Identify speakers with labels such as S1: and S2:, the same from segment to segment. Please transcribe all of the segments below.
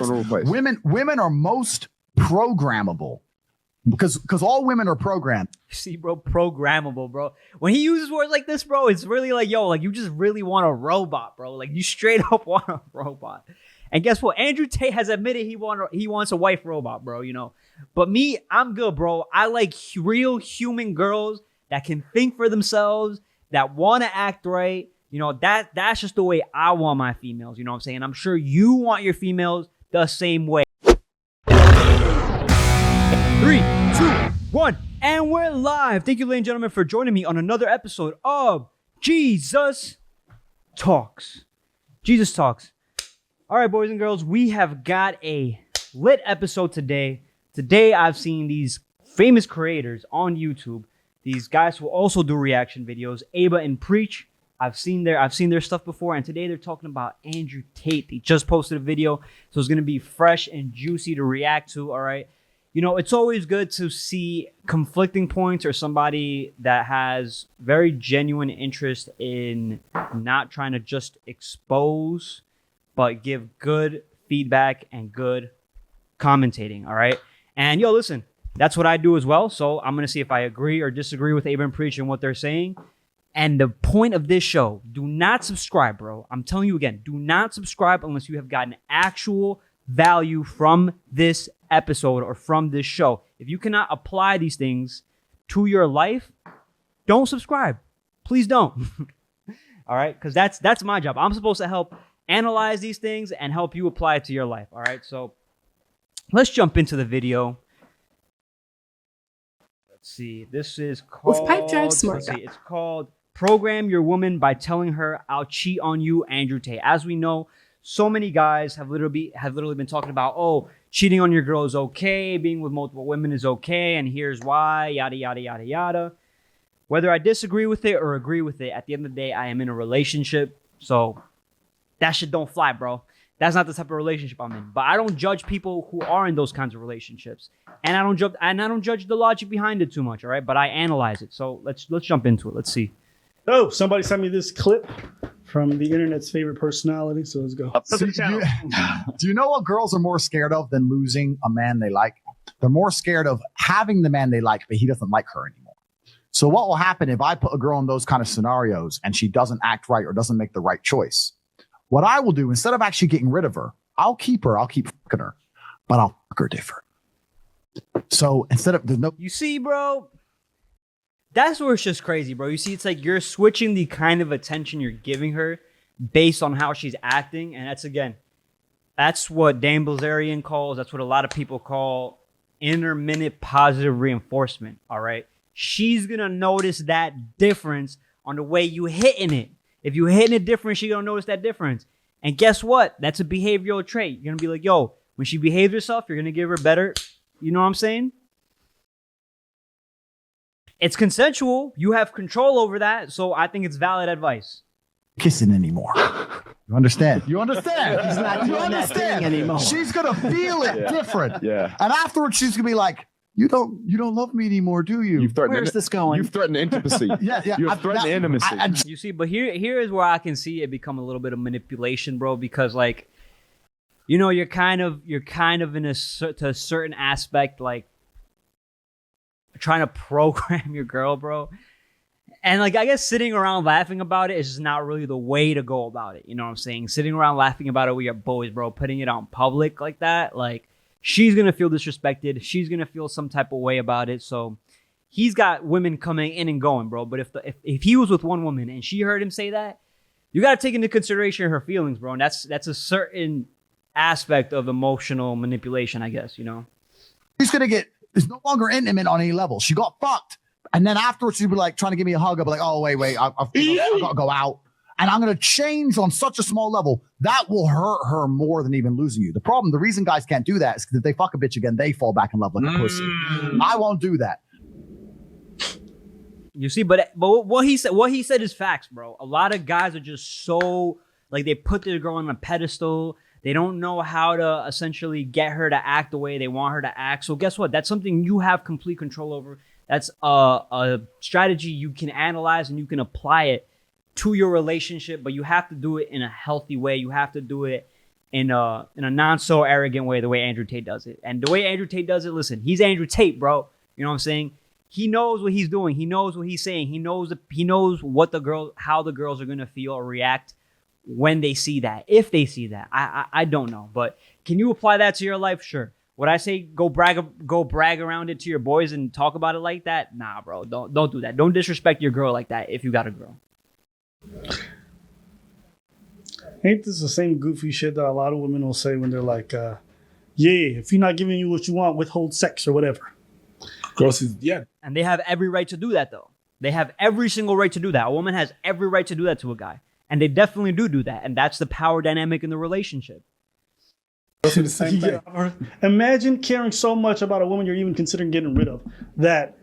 S1: Women are most programmable because all women are programmed.
S2: See, bro, programmable, bro. When he uses words like this, bro, it's really like, yo, like you just really want a robot, bro. Like you straight up want a robot. And guess what? Andrew Tate has admitted he wants a wife robot, bro, you know. But me, I'm good, bro. I like real human girls that can think for themselves, that want to act right. You know, that's just the way I want my females, you know what I'm saying? I'm sure you want your females the same way. 3, 2, 1, and we're live. Thank you, ladies and gentlemen, for joining me on another episode of Jesus Talks. Jesus Talks. All right, boys and girls, we have got a lit episode today. Today, I've seen these famous creators on YouTube. These guys who also do reaction videos, Aba and Preach. I've seen their stuff before, and today they're talking about Andrew Tate. They just posted a video, so it's gonna be fresh and juicy to react to. All right, you know, it's always good to see conflicting points or somebody that has very genuine interest in not trying to just expose, but give good feedback and good commentating. All right, and yo, listen, that's what I do as well. So I'm gonna see if I agree or disagree with Aba and Preach and what they're saying. And the point of this show, do not subscribe, bro. I'm telling you again, do not subscribe unless you have gotten actual value from this episode or from this show. If you cannot apply these things to your life, don't subscribe. Please don't. All right? Because that's my job. I'm supposed to help analyze these things and help you apply it to your life. All right? So let's jump into the video. Let's see. This is called... It's called... Program Your Woman by Telling Her I'll Cheat on You, Andrew Tate. As we know, so many guys have literally been talking about, oh, cheating on your girl is okay, being with multiple women is okay, and here's why, yada, yada, yada, yada. Whether I disagree with it or agree with it, at the end of the day, I am in a relationship, so that shit don't fly, bro. That's not the type of relationship I'm in. But I don't judge people who are in those kinds of relationships. And I don't judge the logic behind it too much, all right? But I analyze it. So let's jump into it. Let's see.
S3: Oh, somebody sent me this clip from the internet's favorite personality, so let's go.
S1: Do you know what girls are more scared of than losing a man they like? They're more scared of having the man they like, but he doesn't like her anymore. So what will happen if I put a girl in those kind of scenarios and she doesn't act right or doesn't make the right choice? What I will do, instead of actually getting rid of her, I'll keep fucking her, but I'll fuck her different. So instead of,
S2: you see, bro, that's where it's just crazy, bro. You see, it's like you're switching the kind of attention you're giving her based on how she's acting. And that's what Dan Bilzerian calls, that's what a lot of people call intermittent positive reinforcement, all right? She's going to notice that difference on the way you hitting it. If you hitting it different, she's going to notice that difference. And guess what? That's a behavioral trait. You're going to be like, yo, when she behaves herself, you're going to give her better. You know what I'm saying? It's consensual. You have control over that. So I think it's valid advice.
S1: Kissing anymore. You understand? You understand?
S4: He's not doing that thing anymore.
S1: She's going to feel it different.
S4: Yeah.
S1: And afterwards, she's going to be like, you don't love me anymore, do you?
S4: Where's this going?
S5: You've threatened intimacy.
S1: Yeah.
S5: You've threatened intimacy.
S2: You see, but here is where I can see it become a little bit of manipulation, bro, because like, you know, you're kind of in to a certain aspect, like, trying to program your girl, bro. And like, I guess sitting around laughing about it is just not really the way to go about it. You know what I'm saying? Sitting around laughing about it with your boys, bro, putting it on public like that, like, she's going to feel disrespected. She's going to feel some type of way about it. So he's got women coming in and going, bro. But if he was with one woman and she heard him say that, you got to take into consideration her feelings, bro. And that's a certain aspect of emotional manipulation, I guess, you know?
S1: He's going to get... It's no longer intimate on any level. She got fucked. And then afterwards, she'd be like trying to give me a hug. I'll be like, oh, wait, I got to go out. And I'm going to change on such a small level. That will hurt her more than even losing you. The reason guys can't do that is because if they fuck a bitch again, they fall back in love like a pussy. I won't do that.
S2: You see, but what he said is facts, bro. A lot of guys are just so, like, they put their girl on a pedestal. They don't know how to essentially get her to act the way they want her to act. So guess what? That's something you have complete control over. That's a strategy you can analyze and you can apply it to your relationship, but you have to do it in a healthy way. You have to do it in a non so arrogant way, the way Andrew Tate does it. And the way Andrew Tate does it, listen, he's Andrew Tate, bro. You know what I'm saying? He knows what he's doing. He knows what he's saying. He knows what how the girls are gonna feel or react when they see that. If they see that, I don't know. But can you apply that to your life? Sure. Would I say go brag around it to your boys and talk about it like that? Nah, bro. Don't do that. Don't disrespect your girl like that if you got a girl.
S3: Ain't this the same goofy shit that a lot of women will say when they're like, yeah, if you're not giving you what you want, withhold sex or whatever.
S5: Girls is, yeah.
S2: And they have every right to do that, though. They have every single right to do that. A woman has every right to do that to a guy. And they definitely do that. And that's the power dynamic in the relationship.
S5: Girls do the same thing.
S3: Yeah. Imagine caring so much about a woman you're even considering getting rid of that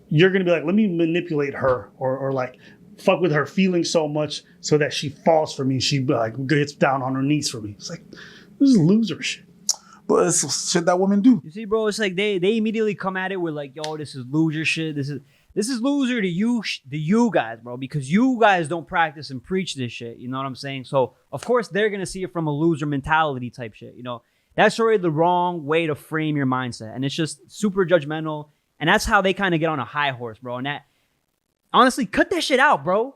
S3: you're going to be like, let me manipulate her or like fuck with her feelings so much so that she falls for me. She like gets down on her knees for me. It's like, this is loser shit.
S5: But it's shit that women do.
S2: You see, bro, it's like they immediately come at it with like, yo, this is loser shit. This is loser to you guys, bro, because you guys don't practice and preach this shit. You know what I'm saying? So of course they're gonna see it from a loser mentality type shit. You know, that's already the wrong way to frame your mindset, and it's just super judgmental. And that's how they kind of get on a high horse, bro. And that, honestly, cut that shit out, bro.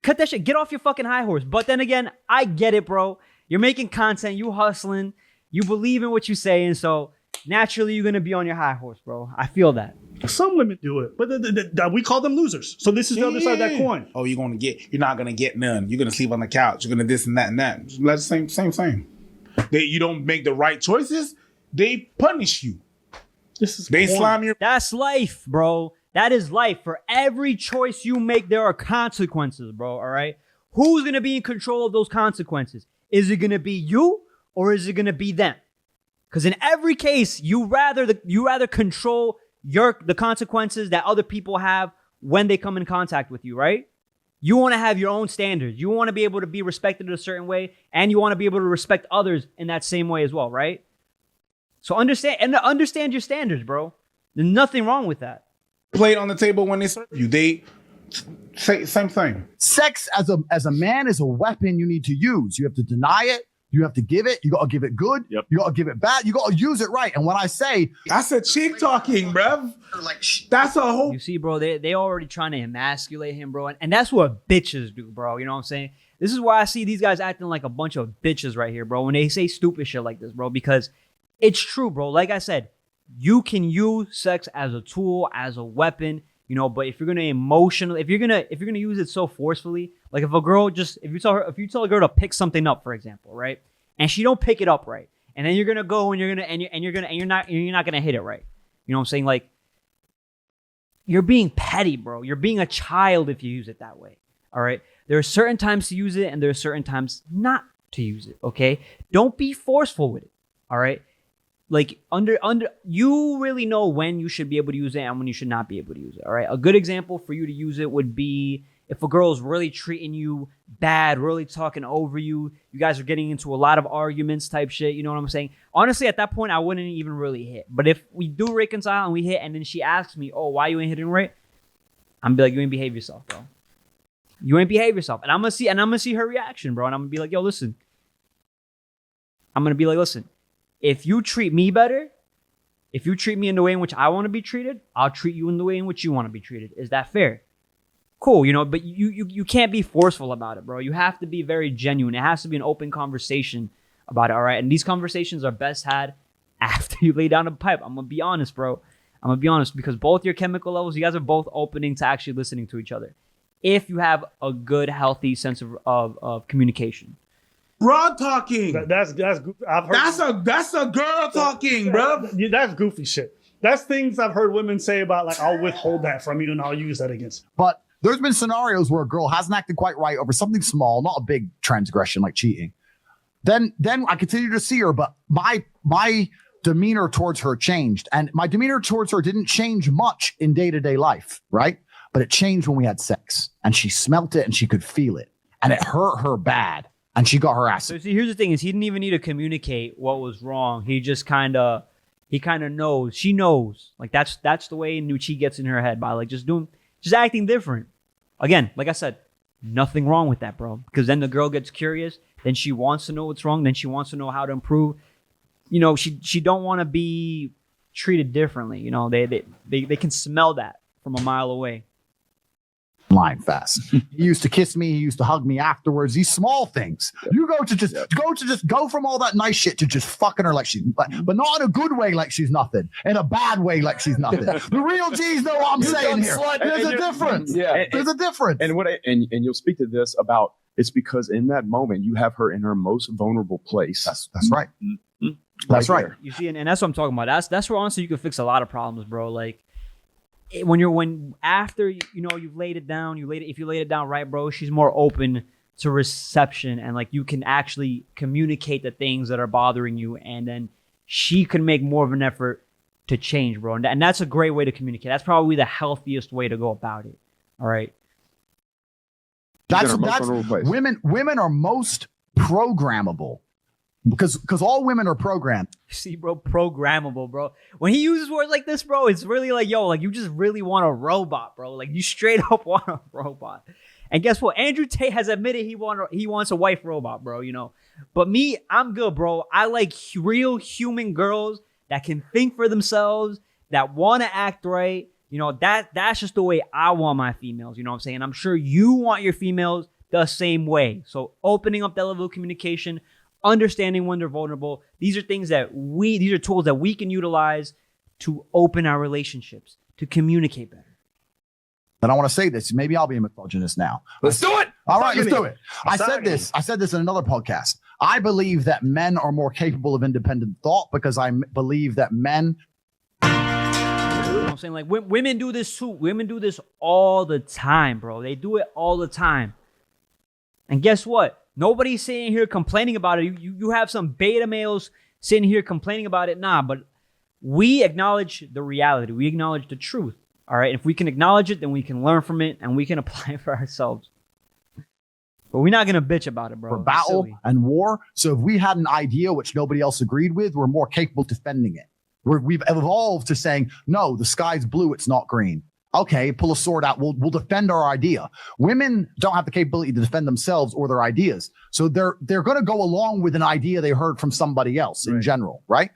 S2: Cut that shit. Get off your fucking high horse. But then again, I get it, bro. You're making content. You hustling. You believe in what you're saying. So naturally, you're going to be on your high horse, bro. I feel that.
S3: Some women do it, but we call them losers. So this is the other side of that coin.
S5: Oh, you're not gonna get none. You're gonna sleep on the couch. You're gonna this and that and that. That's the same thing. You don't make the right choices, they punish you. They slime your.
S2: That's life, bro. That is life. For every choice you make, there are consequences, bro. All right. Who's gonna be in control of those consequences? Is it gonna be you or is it gonna be them? Because in every case, you rather control the consequences that other people have when they come in contact with you, right? You want to have your own standards. You want to be able to be respected in a certain way, and you want to be able to respect others in that same way as well, right? So understand your standards, bro. There's nothing wrong with that.
S5: Plate on the table when they serve you. They say same thing.
S1: Sex as a man is a weapon you need to use. You have to deny it. You have to give it. You got to give it good. Yep. You got to give it bad. You got to use it right. And when I say...
S5: That's a chick talking, bruv. That's a whole...
S2: You see, bro, they already trying to emasculate him, bro. And that's what bitches do, bro. You know what I'm saying? This is why I see these guys acting like a bunch of bitches right here, bro, when they say stupid shit like this, bro. Because it's true, bro. Like I said, you can use sex as a tool, as a weapon, you know, but if you're gonna if you're gonna use it so forcefully, like if you tell a girl to pick something up, for example, right, and she don't pick it up right, and then you're gonna go and you're not gonna hit it right, you know what I'm saying? Like, you're being petty, bro. You're being a child if you use it that way. All right, there are certain times to use it, and there are certain times not to use it. Okay, don't be forceful with it. All right. Like you really know when you should be able to use it and when you should not be able to use it. All right. A good example for you to use it would be if a girl is really treating you bad, really talking over you. You guys are getting into a lot of arguments type shit. You know what I'm saying? Honestly, at that point, I wouldn't even really hit. But if we do reconcile and we hit, and then she asks me, "Oh, why you ain't hitting right?" I'm be like, "You ain't behave yourself, bro. You ain't behave yourself." And I'm gonna see her reaction, bro. And I'm gonna be like, "Yo, listen." I'm gonna be like, "Listen. If you treat me better, if you treat me in the way in which I want to be treated, I'll treat you in the way in which you want to be treated. Is that fair?" Cool, you know, but you can't be forceful about it, bro. You have to be very genuine. It has to be an open conversation about it, all right? And these conversations are best had after you lay down a pipe. I'm going to be honest, bro. I'm going to be honest, because both your chemical levels, you guys are both opening to actually listening to each other. If you have a good, healthy sense of communication.
S5: Broad talking.
S3: That's I've heard
S5: that's a girl talking, bro.
S3: That's goofy shit. That's things I've heard women say about, like, I'll withhold that from you and I'll use that against you.
S1: But there's been scenarios where a girl hasn't acted quite right over something small, not a big transgression like cheating. Then I continue to see her, but my demeanor towards her changed. And my demeanor towards her didn't change much in day-to-day life, right? But it changed when we had sex. And she smelt it and she could feel it. And it hurt her bad. And she got her ass.
S2: So see, here's the thing: is he didn't even need to communicate what was wrong. He just kind of knows. She knows. Like that's the way Nucci gets in her head by like just acting different. Again, like I said, nothing wrong with that, bro. Because then the girl gets curious. then she wants to know what's wrong, then she wants to know how to improve. You know, she don't want to be treated differently. You know, they can smell that from a mile away.
S1: Lying fast. He used to kiss me. He used to hug me afterwards. These small things. You go from all that nice shit to just fucking her like she's, but not in a good way like she's nothing. In a bad way like she's nothing. The real G's know what I'm saying here. There's a difference.
S6: Yeah,
S1: there's a difference.
S6: And you'll speak to this about it's because in that moment you have her in her most vulnerable place.
S1: That's right. That's right.
S2: You see, and that's what I'm talking about. That's where honestly you can fix a lot of problems, bro. Like after you've laid it down, if you laid it down right, bro, she's more open to reception, and like you can actually communicate the things that are bothering you, and then she can make more of an effort to change, bro. And that's a great way to communicate. That's probably the healthiest way to go about it. All right.
S1: That's women are most programmable. Because all women are programmed.
S2: See, bro, programmable, bro. When he uses words like this, bro, it's really like, yo, like you just really want a robot, bro. Like you straight up want a robot. And guess what? Andrew Tate has admitted he wants a wife robot, bro, you know. But me, I'm good, bro. I like real human girls that can think for themselves, that want to act right. You know, that's just the way I want my females, you know what I'm saying? I'm sure you want your females the same way. So opening up that level of communication, understanding when they're vulnerable. These are tools that we can utilize to open our relationships, to communicate better.
S1: And I want to say this. Maybe I'll be a misogynist now.
S6: Let's do it.
S1: All right, let's do it. I said this in another podcast. I believe that men are more capable of independent thought because I believe that men.
S2: You know what I'm saying? Like women do this too. Women do this all the time, bro. They do it all the time. And guess what? Nobody's sitting here complaining about it. You have some beta males sitting here complaining about it. Nah, but we acknowledge the reality. We acknowledge the truth. All right. If we can acknowledge it, then we can learn from it and we can apply it for ourselves. But we're not going to bitch about it, bro.
S1: For battle and war. So if we had an idea which nobody else agreed with, we're more capable of defending it. We've evolved to saying, no, the sky's blue, it's not green. Okay, pull a sword out. We'll defend our idea. Women don't have the capability to defend themselves or their ideas. So they're going to go along with an idea they heard from somebody else in general, right?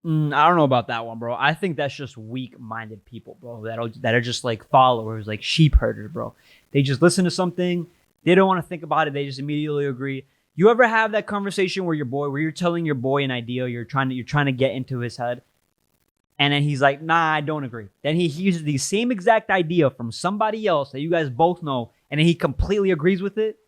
S2: I don't know about that one, bro. I think that's just weak-minded people, bro, that are just like followers, like sheep herders, bro. They just listen to something. They don't want to think about it. They just immediately agree. You ever have that conversation where you're telling your boy an idea, you're trying to get into his head, and then he's like, nah, I don't agree. Then he hears the same exact idea from somebody else that you guys both know, and then he completely agrees with it?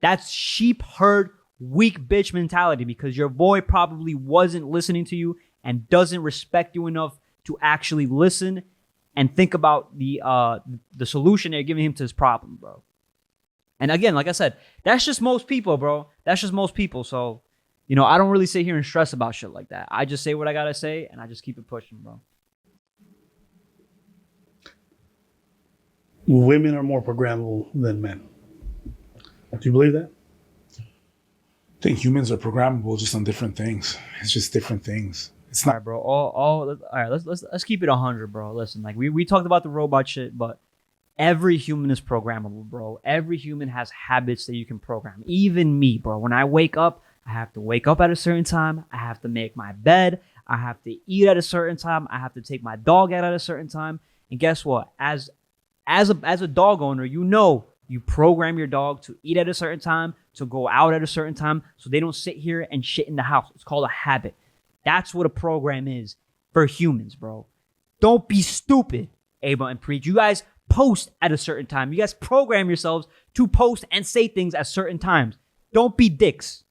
S2: That's sheep herd, weak bitch mentality because your boy probably wasn't listening to you and doesn't respect you enough to actually listen and think about the solution they're giving him to his problem, bro. And again, like I said, that's just most people, bro. That's just most people. So, you know, I don't really sit here and stress about shit like that. I just say what I gotta say, and I just keep it pushing, bro.
S3: Women are more programmable than men. Do you believe that?
S5: I think humans are programmable just on different things. It's just different things. It's not,
S2: all right, bro. All right. Let's keep it 100, bro. Listen, like we talked about the robot shit, but every human is programmable, bro. Every human has habits that you can program. Even me, bro. When I wake up, I have to wake up at a certain time. I have to make my bed. I have to eat at a certain time. I have to take my dog out at a certain time. And guess what? As a dog owner, you know you program your dog to eat at a certain time, to go out at a certain time, so they don't sit here and shit in the house. It's called a habit. That's what a program is for humans, bro. Don't be stupid, Ava and Preach. You guys post at a certain time. You guys program yourselves to post and say things at certain times. Don't be dicks.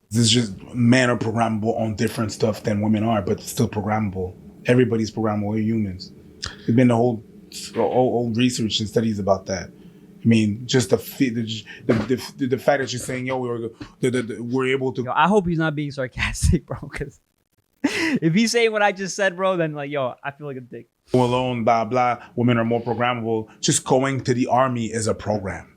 S5: this is just men are programmable on different stuff than women are, but still programmable. Everybody's programmable. We're humans. There's been the whole old research and studies about that. I mean, just the fact that you're saying, yo, we're able to.
S2: Yo, I hope he's not being sarcastic, bro. Because if he's saying what I just said, bro, then like, yo, I feel like a dick.
S5: Go alone, blah blah. Women are more programmable. Just going to the army is a program.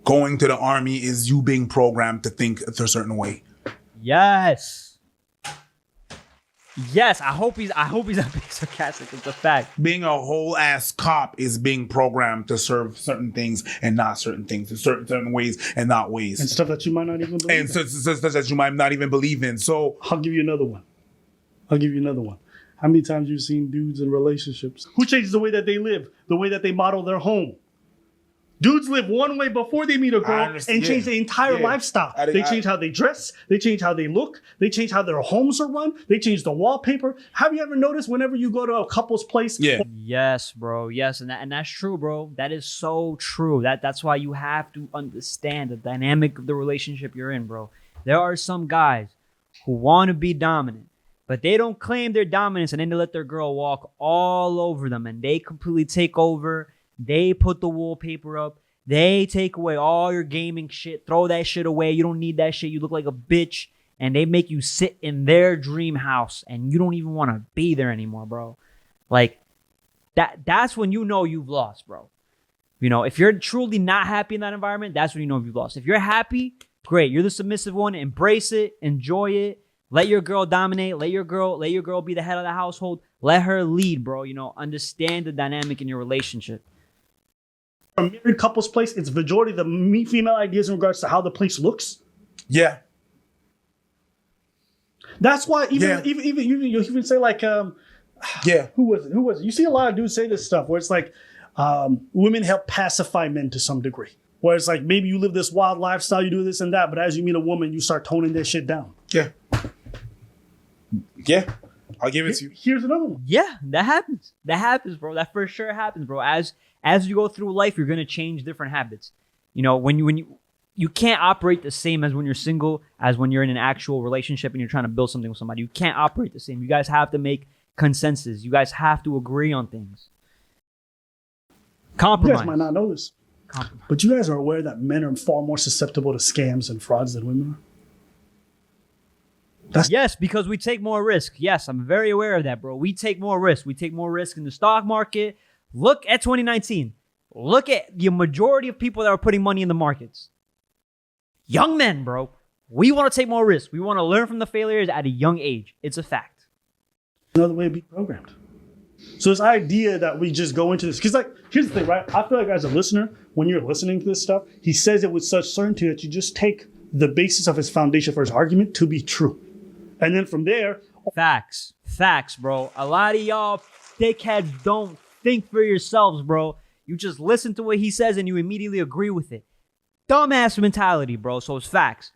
S5: Going to the army is you being programmed to think a certain way.
S2: Yes. Yes, I hope he's not being sarcastic. It's a fact.
S5: Being a whole ass cop is being programmed to serve certain things and not certain things, in certain ways and not ways,
S3: And stuff that you might not even believe.
S5: and stuff that you might not even believe in. So
S3: I'll give you another one. How many times you've seen dudes in relationships who changes the way that they live, the way that they model their home? Dudes live one way before they meet a girl and change their entire lifestyle. They change how they dress. They change how they look. They change how their homes are run. They change the wallpaper. Have you ever noticed whenever you go to a couple's place?
S5: yeah,
S2: Yes, bro. Yes, and that's true, bro. That is so true. That's why you have to understand the dynamic of the relationship you're in, bro. There are some guys who want to be dominant, but they don't claim their dominance, and then they let their girl walk all over them, and they completely take over. They put the wallpaper up. They take away all your gaming shit. Throw that shit away. You don't need that shit. You look like a bitch. And they make you sit in their dream house, and you don't even want to be there anymore, bro. Like, that's when you know you've lost, bro. You know, if you're truly not happy in that environment, that's when you know you've lost. If you're happy, great. You're the submissive one. Embrace it. Enjoy it. Let your girl dominate. Let your girl be the head of the household. Let her lead, bro. You know, understand the dynamic in your relationship.
S3: A married couple's place, it's majority of the female ideas in regards to how the place looks.
S5: yeah,
S3: That's why even you even say like
S5: yeah.
S3: who was it? You see a lot of dudes say this stuff where it's like women help pacify men to some degree. Where it's like maybe you live this wild lifestyle, you do this and that, but as you meet a woman, you start toning that shit down.
S5: Yeah. Yeah. I'll give it to you.
S3: Here's another one.
S2: Yeah, that happens. That happens, bro. That for sure happens, bro. As you go through life, you're gonna change different habits. You know, when you can't operate the same as when you're single as when you're in an actual relationship and you're trying to build something with somebody. You can't operate the same. You guys have to make consensus. You guys have to agree on things. Compromise.
S3: You guys might not know this, but you guys are aware that men are far more susceptible to scams and frauds than women are?
S2: Yes, because we take more risk. Yes, I'm very aware of that, bro. We take more risk. We take more risk in the stock market. Look at 2019. Look at the majority of people that are putting money in the markets. Young men, bro. We want to take more risk. We want to learn from the failures at a young age. It's a fact.
S3: Another way to be programmed. So this idea that we just go into this, because like, here's the thing, right? I feel like as a listener, when you're listening to this stuff, he says it with such certainty that you just take the basis of his foundation for his argument to be true. And then from there...
S2: Facts, bro. A lot of y'all dickheads don't think for yourselves, bro. You just listen to what he says and you immediately agree with it. Dumbass mentality, bro. So it's facts.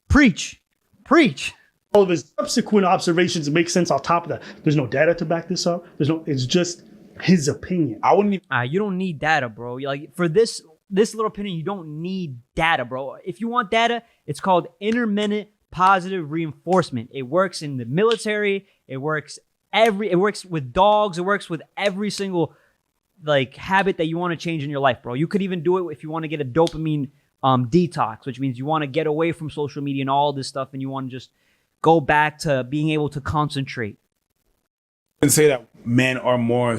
S2: Preach.
S3: All of his subsequent observations make sense on top of that. There's no data to back this up. It's just his opinion.
S5: I wouldn't even...
S2: You don't need data, bro. Like for this little opinion, you don't need data, bro. If you want data, it's called intermittent positive reinforcement. It works in the military. It works with dogs. It works with every single like habit that you want to change in your life, bro. You could even do it if you want to get a dopamine detox, which means you want to get away from social media and all this stuff, and you want to just go back to being able to concentrate.
S5: I say that men are more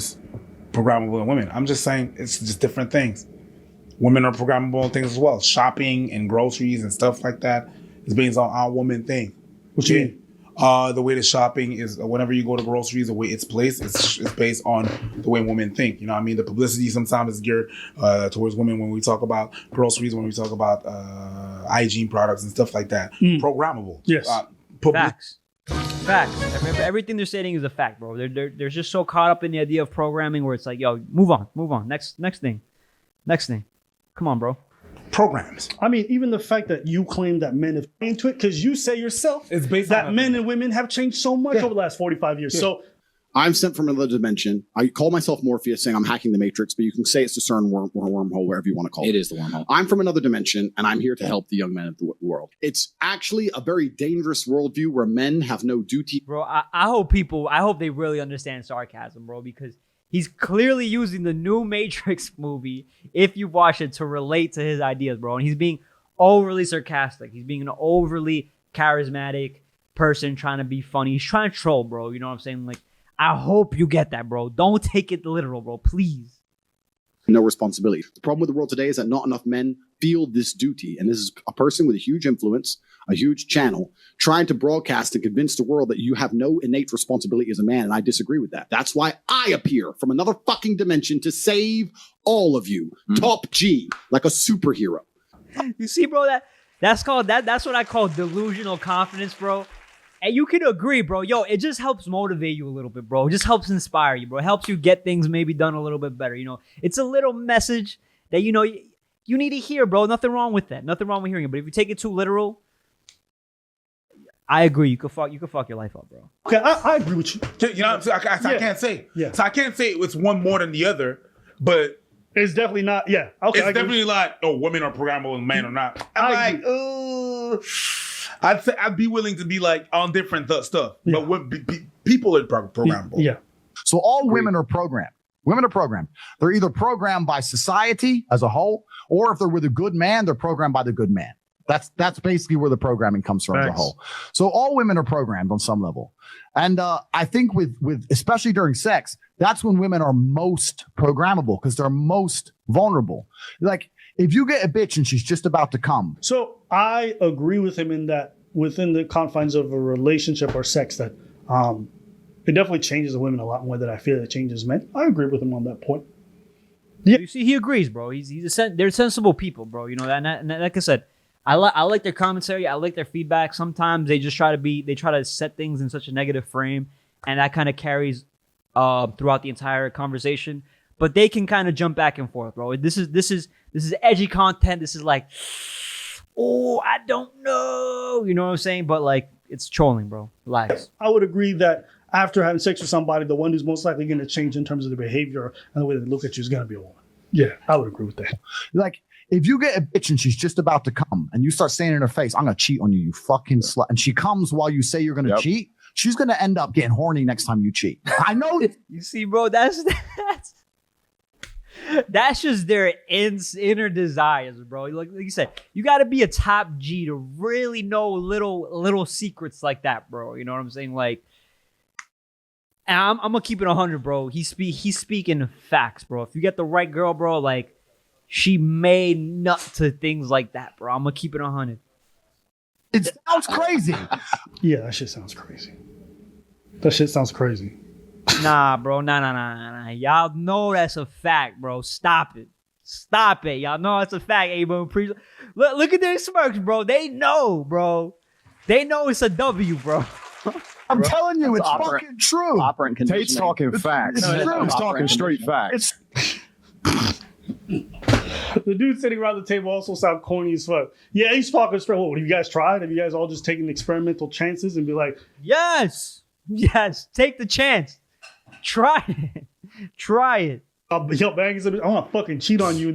S5: programmable than women. I'm just saying it's just different things. Women are programmable in things as well. Shopping and groceries and stuff like that is based on our woman thing.
S3: What you mean?
S5: The way the shopping is, whenever you go to groceries, the way it's placed, it's based on the way women think. You know what I mean? The publicity sometimes is geared towards women when we talk about groceries, when we talk about hygiene products and stuff like that. Programmable.
S3: Yes.
S2: Facts. Everything they're saying is a fact, bro. They're just so caught up in the idea of programming where it's like, yo, move on. Next thing. Come on, bro.
S5: Programs.
S3: I mean, even the fact that you claim that men have into it, because you say yourself
S5: It's based
S3: that
S5: on
S3: men and women have changed so much over the last 45 years.
S5: Yeah.
S3: So
S7: I'm sent from another dimension. I call myself Morpheus, saying I'm hacking the Matrix, but you can say it's the CERN wormhole, wherever you want to call it.
S4: It is the wormhole.
S7: I'm from another dimension, and I'm here to help the young men of the world. It's actually a very dangerous worldview where men have no duty.
S2: Bro, I hope they really understand sarcasm, bro, because he's clearly using the new Matrix movie, if you watch it, to relate to his ideas, bro. And he's being overly sarcastic. He's being an overly charismatic person trying to be funny. He's trying to troll, bro. You know what I'm saying? Like, I hope you get that, bro. Don't take it literal, bro. Please.
S7: No responsibility. The problem with the world today is that not enough men feel this duty. And this is a person with a huge influence, a huge channel, trying to broadcast and convince the world that you have no innate responsibility as a man. And I disagree with that. That's why I appear from another fucking dimension to save all of you. Top G, like a superhero.
S2: You see, bro, that's what I call delusional confidence, bro. And you can agree, bro. Yo, it just helps motivate you a little bit, bro. It just helps inspire you, bro. It helps you get things maybe done a little bit better. You know, it's a little message that, you know, you need to hear, bro. Nothing wrong with that. Nothing wrong with hearing it. But if you take it too literal, I agree. You could fuck your life up, bro.
S3: Okay, I agree with you.
S5: You know what I'm saying? I can't say.
S3: Yeah.
S5: So I can't say it's one more than the other, but
S3: It's definitely not. Yeah. Okay.
S5: it's definitely like, oh, women are programmable and men are not. I'm I'd be willing to be like on different stuff,
S3: Yeah.
S5: but people are programmable.
S3: Yeah.
S1: So all women are programmed. Women are programmed. They're either programmed by society as a whole, or if they're with a good man, they're programmed by the good man. That's basically where the programming comes from as a
S3: Thanks.
S1: whole. So all women are programmed on some level. And I think with especially during sex, that's when women are most programmable because they're most vulnerable. Like if you get a bitch and she's just about to come,
S3: So I agree with him in that within the confines of a relationship or sex that it definitely changes the women a lot more than I feel it changes men. I agree with him on that point. Yeah.
S2: You see, he agrees, bro. They're sensible people, bro. You know that. And like I said, I like their commentary. I like their feedback. Sometimes they just try to set things in such a negative frame, and that kind of carries throughout the entire conversation. But they can kind of jump back and forth, bro. This is edgy content. This is like, oh, I don't know. You know what I'm saying? But like, it's trolling, bro. Relax.
S3: I would agree that after having sex with somebody, the one who's most likely going to change in terms of their behavior and the way they look at you is going to be a woman. Yeah, I would agree with that.
S1: like if you get a bitch and she's just about to come and you start saying in her face, I'm going to cheat on you, you fucking slut. And she comes while you say you're going to cheat. She's going to end up getting horny next time you cheat. I know.
S2: You see, bro, that's just their inner desires, bro. Like you said, you got to be a top G to really know little secrets like that, bro. You know what I'm saying? Like, and I'm gonna keep it 100, bro. He's speaking facts, bro. If you get the right girl, bro, like she may nut to things like that, bro. I'm gonna keep it 100.
S1: It sounds crazy.
S3: Yeah, that shit sounds crazy. That shit sounds crazy.
S2: Nah, bro. Nah. Y'all know that's a fact, bro. Stop it. Y'all know it's a fact. Hey, bro, look at their smirks, bro. They know, bro. They know it's a W, bro.
S1: I'm telling you, it's
S4: operant-
S1: fucking true.
S4: Operant conditioning.
S6: Tate's talking facts.
S1: it's true.
S6: He's talking straight facts.
S3: The dude sitting around the table also sound corny as fuck. Yeah, he's talking straight. What have you guys tried? Have you guys all just taken experimental chances and be like,
S2: Yes. Take the chance. Try it.
S3: yo, Baggies, I want to fucking cheat on you.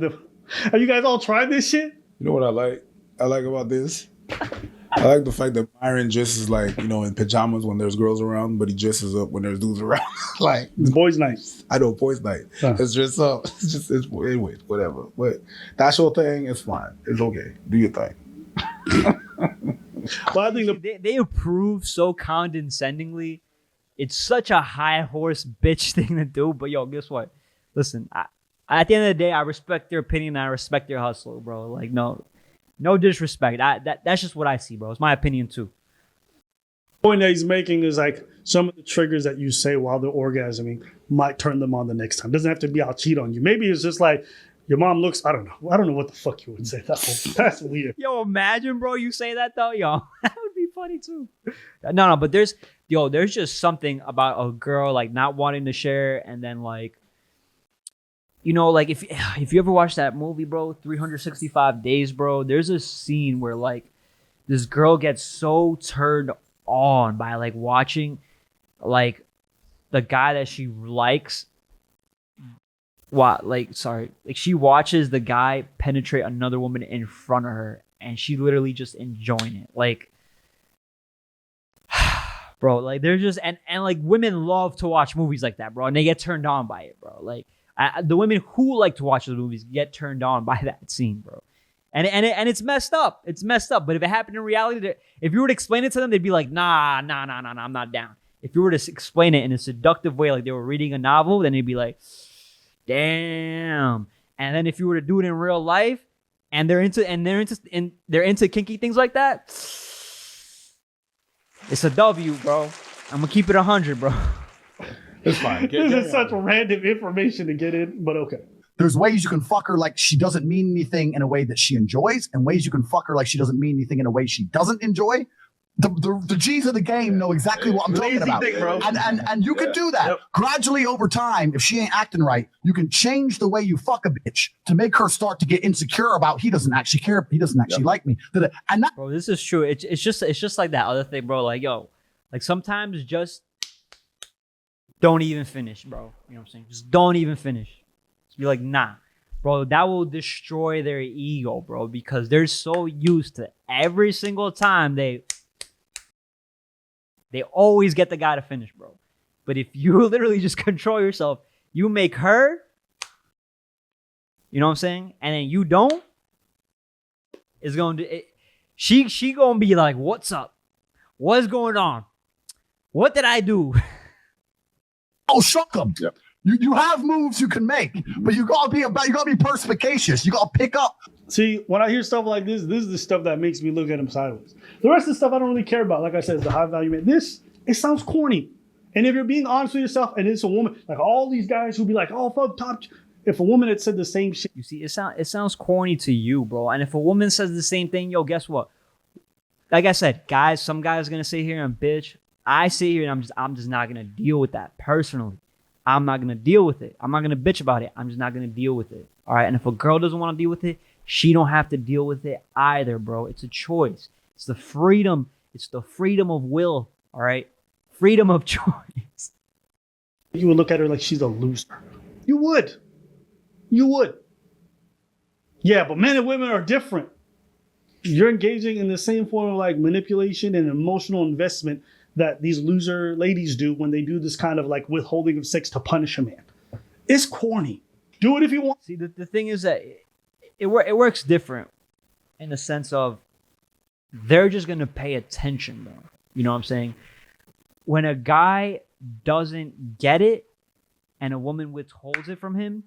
S3: Have you guys all tried this shit?
S5: You know what I like? I like about this? I like the fact that Byron dresses like, you know, in pajamas when there's girls around, but he dresses up when there's dudes around. Like,
S3: It's boys' night.
S5: I know, boys' night.
S3: Huh.
S5: It's dress up. Anyway, whatever. But that's your thing. It's fine. It's okay. Do your thing.
S3: But I think
S2: They approve so condescendingly. It's such a high horse bitch thing to do. But yo, guess what? Listen, at the end of the day, I respect their opinion. And I respect their hustle, bro. Like, no disrespect. That's just what I see, bro. It's my opinion too.
S3: point that he's making is like some of the triggers that you say while they're orgasming might turn them on the next time. Doesn't have to be I'll cheat on you. Maybe it's just like your mom looks, I don't know what the fuck you would say. That's weird.
S2: Yo, imagine, bro, you say that though, yo. That would be funny too. No, but there's just something about a girl like not wanting to share, and then like, you know, like if you ever watch that movie, bro, 365 Days, bro, there's a scene where like this girl gets so turned on by like watching like the guy that she likes. She watches the guy penetrate another woman in front of her, and she literally just enjoying it. Like, bro, like they're just and like women love to watch movies like that, bro, and they get turned on by it, bro. Like the women who like to watch those movies get turned on by that scene, bro. And it's messed up. It's messed up. But if it happened in reality, if you were to explain it to them, they'd be like, nah, I'm not down. If you were to explain it in a seductive way, like they were reading a novel, then they'd be like, damn. And then if you were to do it in real life, and they're into kinky things like that, it's a W, bro. I'm gonna keep it 100, bro.
S5: It's fine.
S3: This is such random information to get in, but okay.
S1: There's ways you can fuck her like she doesn't mean anything in a way that she enjoys, and ways you can fuck her like she doesn't mean anything in a way she doesn't enjoy. The G's of the game know exactly what I'm talking about.
S5: Dick, bro.
S1: And you can do that gradually over time. If she ain't acting right, you can change the way you fuck a bitch to make her start to get insecure about he doesn't actually care, he doesn't actually like me. And that,
S2: Bro, this is true. It's just like that other thing, bro. Like, yo, like sometimes just don't even finish, bro. You know what I'm saying? Just don't even finish. Just be like, nah. Bro, that will destroy their ego, bro, because they're so used to every single time they always get the guy to finish, bro. But if you literally just control yourself, you make her, you know what I'm saying? And then you don't, it's going to, she going to be like, what's up? What's going on? What did I do?
S1: oh, shuck them.
S6: Yep.
S1: You have moves you can make, but you gotta be perspicacious. You gotta pick up.
S3: See, when I hear stuff like this is the stuff that makes me look at him sideways. The rest of the stuff I don't really care about. Like I said, it's the high value man. This, it sounds corny. And if you're being honest with yourself and it's a woman, like all these guys who be like, oh, fuck, top. If a woman had said the same shit.
S2: You see, it sounds corny to you, bro. And if a woman says the same thing, yo, guess what? Like I said, guys, some guys are gonna sit here and bitch. I sit here and I'm just not gonna deal with that personally. I'm not gonna deal with it. I'm not gonna bitch about it. I'm just not gonna deal with it. All right. And if a girl doesn't want to deal with it, she don't have to deal with it either, bro. It's a choice. It's the freedom. It's the freedom of will. All right. Freedom of choice.
S3: You would look at her like she's a loser. You would. You would. Yeah, but men and women are different. You're engaging in the same form of like manipulation and emotional investment that these loser ladies do when they do this kind of like withholding of sex to punish a man. It's corny. Do it if you want.
S2: See, the thing is that it works different in the sense of they're just going to pay attention, bro. You know what I'm saying? When a guy doesn't get it and a woman withholds it from him,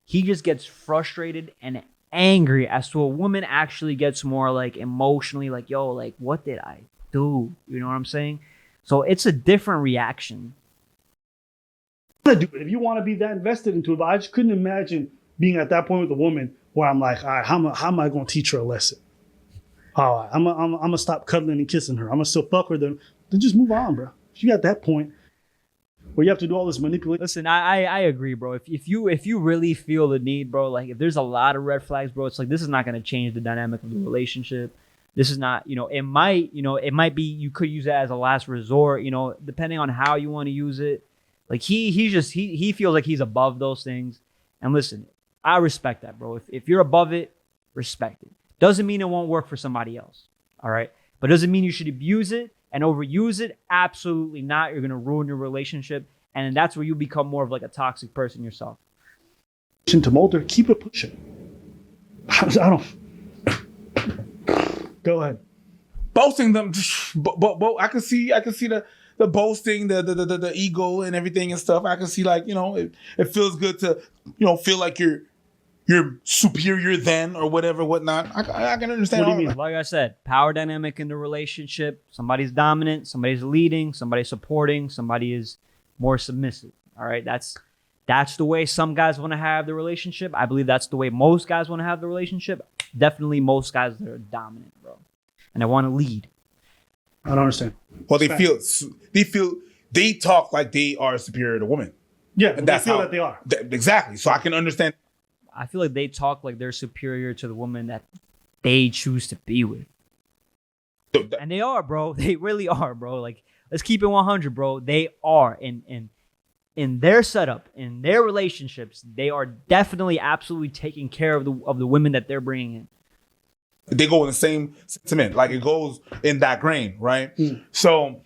S2: he just gets frustrated and angry as to a woman actually gets more like emotionally like, yo, like, what did I do? You know what I'm saying? So it's a different reaction.
S3: Do it if you want to be that invested into it, but I just couldn't imagine being at that point with a woman where I'm like, all right, how am I going to teach her a lesson? All right, I'm gonna stop cuddling and kissing her. I'm gonna still fuck her. Then just move on, bro. If you got that point where you have to do all this manipulation.
S2: Listen, I agree, bro. If you really feel the need, bro, like if there's a lot of red flags, bro, it's like this is not gonna change the dynamic of the relationship. This is not, it might be you could use it as a last resort, depending on how you want to use it. Like he feels like he's above those things. And listen, I respect that, bro. If you're above it, respect it. Doesn't mean it won't work for somebody else. All right. But doesn't mean you should abuse it and overuse it. Absolutely not. You're going to ruin your relationship. And that's where you become more of like a toxic person yourself.
S3: To Mulder, keep it pushing. I don't. Go ahead.
S5: Boasting them, I can see the boasting, the ego and everything and stuff. I can see like, it feels good to, feel like you're superior then or whatever, whatnot. I can understand.
S3: What do you mean?
S2: Like I said, power dynamic in the relationship. Somebody's dominant, somebody's leading, somebody's supporting, somebody is more submissive. All right. That's the way some guys want to have the relationship. I believe that's the way most guys want to have the relationship. Definitely most guys that are dominant, bro. And I want to lead.
S3: I don't understand.
S5: Well, they talk like they are superior to women.
S3: Yeah,
S5: and
S3: they feel that they are.
S5: Exactly. So I can understand.
S2: I feel like they talk like they're superior to the woman that they choose to be with. And they are, bro. They really are, bro. Like, let's keep it 100, bro. They are. In their setup, in their relationships, they are definitely absolutely taking care of the women that they're bringing in.
S5: They go in the same sentiment, like it goes in that grain, right? So,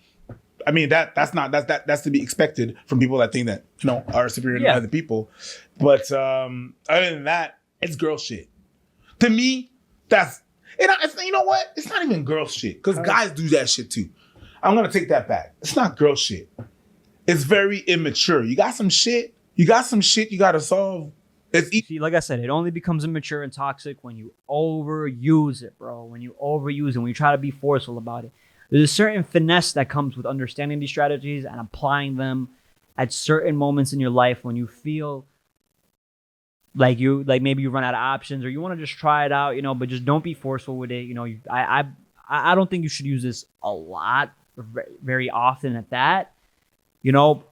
S5: I mean that's to be expected from people that think that are superior to other people. But other than that, it's girl shit. To me, that's you know what? It's not even girl shit because guys do that shit too. I'm gonna take that back. It's not girl shit. It's very immature. You got some shit you gotta solve It's easy.
S2: See, like I said, it only becomes immature and toxic when you overuse it, bro. When you overuse it, when you try to be forceful about it. There's a certain finesse that comes with understanding these strategies and applying them at certain moments in your life when you feel like maybe you run out of options or you want to just try it out, you know, but just don't be forceful with it. You know, I don't think you should use this a lot, very often at that. You know,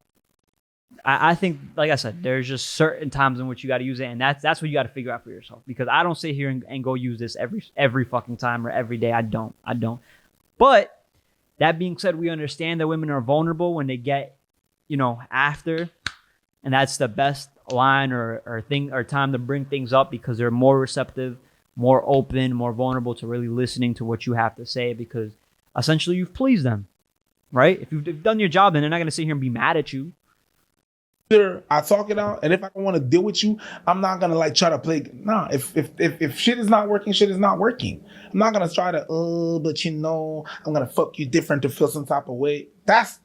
S2: I think, like I said, there's just certain times in which you got to use it, and that's what you got to figure out for yourself. Because I don't sit here and go use this every fucking time or every day. I don't. But that being said, we understand that women are vulnerable when they get, you know, after, and that's the best line or thing or time to bring things up because they're more receptive, more open, more vulnerable to really listening to what you have to say because essentially you've pleased them, right? If you've done your job, then they're not going to sit here and be mad at you.
S5: I talk it out, and if I don't want to deal with you, I'm not gonna like try to play. Nah, if shit is not working, shit is not working. I'm not gonna try to. But you know, I'm gonna fuck you different to feel some type of way. That's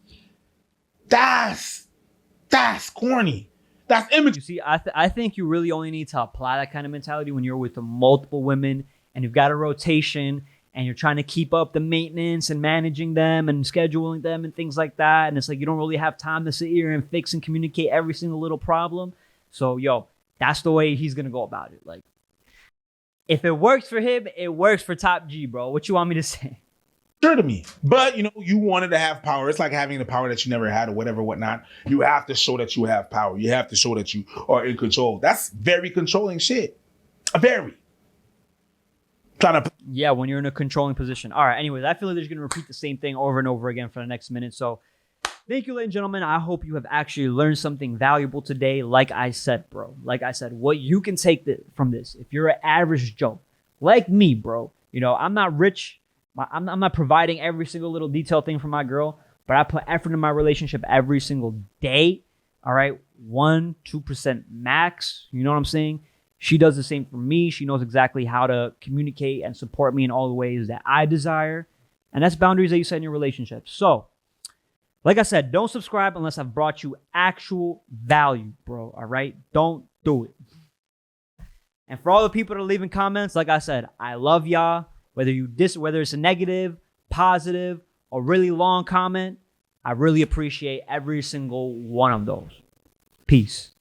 S5: corny. That's immature.
S2: You see, I think you really only need to apply that kind of mentality when you're with multiple women and you've got a rotation and you're trying to keep up the maintenance and managing them and scheduling them and things like that. And it's like you don't really have time to sit here and fix and communicate every single little problem. So, that's the way he's going to go about it. Like, if it works for him, it works for Top G, bro. What you want me to say?
S5: Sure to me. But, you know, you wanted to have power. It's like having the power that you never had or whatever, whatnot. You have to show that you have power. You have to show that you are in control. That's very controlling shit. Very.
S2: Yeah, when you're in a controlling position. All right, anyways, I feel like they're going to repeat the same thing over and over again for the next minute. So thank you, ladies and gentlemen. I hope you have actually learned something valuable today. Like I said, bro. Like I said, what you can take from this, if you're an average Joe, like me, bro. You know, I'm not rich. I'm not providing every single little detailed thing for my girl, but I put effort in my relationship every single day. All right, 1-2% max. You know what I'm saying? She does the same for me. She knows exactly how to communicate and support me in all the ways that I desire. And that's boundaries that you set in your relationship. So, like I said, don't subscribe unless I've brought you actual value, bro. All right? Don't do it. And for all the people that are leaving comments, like I said, I love y'all. Whether it's a negative, positive, or really long comment, I really appreciate every single one of those. Peace.